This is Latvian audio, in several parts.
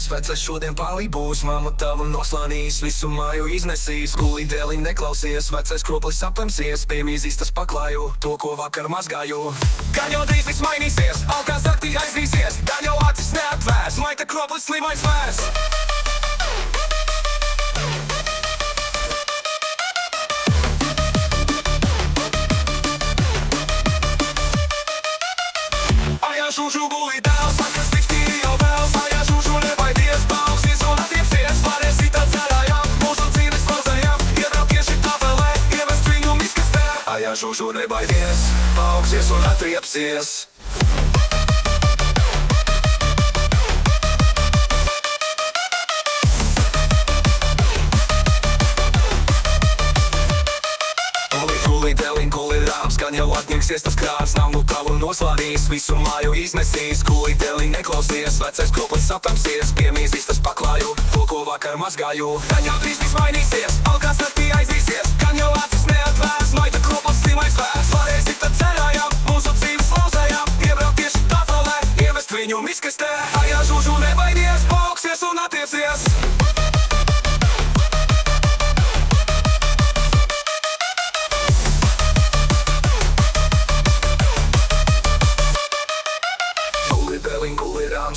Tavs vecais šodien palī būs, mamma tavu noslānīs, visu māju iznesīs. Gulī dēlī neklausies, vecais kroplis apemsies, piemīzīs tas paklāju, to ko vakar mazgāju. Gan jau drīz viss mainīsies, alkās naktī aizīsies, gan jau acis neatvērs, maita kroplis slimais vērs. Žužu gulī dēls, vakars tikti jau vēls, ajā žužu nebaidies, paaugsties un attiepsies, varēsi tā cerājām, mūsu dzīves rozējām, iebraukt tieši tāpēlē, ievest viņu miskastē. Ajā žužu nebaidies, paaugsties un attiepsies. Gan jau atņemsies tas krārs, nav nu tavu noslādīs, visu māju iznesīs. Gulī dēlī neklausies, vecais kroplis aptamsies, piemīzīs tas paklāju, to ko vakar mazgāju. Gan jau drīz viss mainīsies, alkās naktī aizīsies, gan jau acis neatvērs, maita kroplis slimais vērs. Varēsi tad cerājām, mūsu dzīves lauzējām, iebraukt tieši tāpēlē, ievest viņu miskastē. Ajā žužu nebaidies, paaugsties un attiepsies.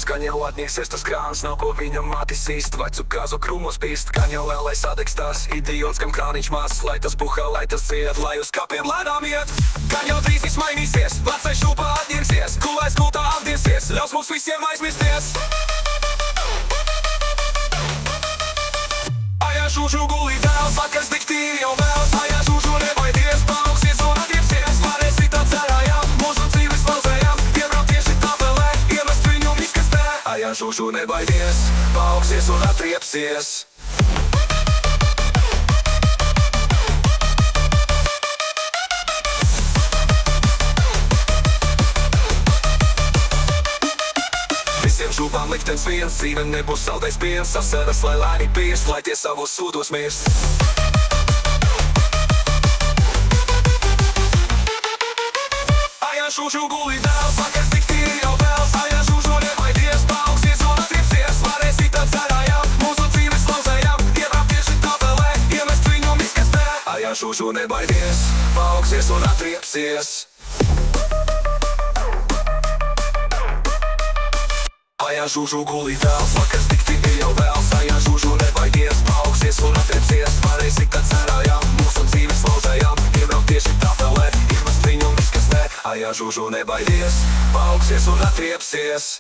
Gan jau atnieksies tas krāns, nav ko viņam mātis īst, vecu kāzu krūmos pīst. Gan jau vēl lai sadegs tās idiots, kam krāniņš mās, lai tas buhā, lai tas dzied, lai uz kapiem lēnām iet. Gan jau drīz viss mainīsies, vecais šūpā atņemsies, kulais gultā apdiesies, ļaus mums visiem aizmirsties. Ajā žužu gulī dēls, vakars dikti jau vēls, ajā žužu nebaidies, paaugsties un attiepsies, varēsi tā cerājām, mūsu dzīves lauzējām, iebraukt tieši tāpēlē, ievest viņu miskastē. Ajā žužu nebaidies, paaugsties un attiepsies. Visiem žūpām liktenis viens, dzīve nebūs saldais piens, sasaras, lai lēni pirst, lai tie savos sūdos mirst. Ajā žužu gulī dēls, vakars tikti jau vēls, ajā žužu nebaidies, paaugsties un attiepsies, varēsi tā cerājām, mūsu dzīves lauzējām, iebraukt tieši tāpēlē, ievest viņu miskastē. Ajā žužu nebaidies, paaugsties un attiepsies. Ajā žužu gulī dēls, vakars tikti jau vēls, ajā žužu nebaidies, paaugsties un attiepsies, varēsi tā cerājām, mūsu dzīves lauzējām, iebraukt tieši tāpēlē, ievest viņu miskastē. Ajā žužu nebaidies, paaugsties un attiepsies.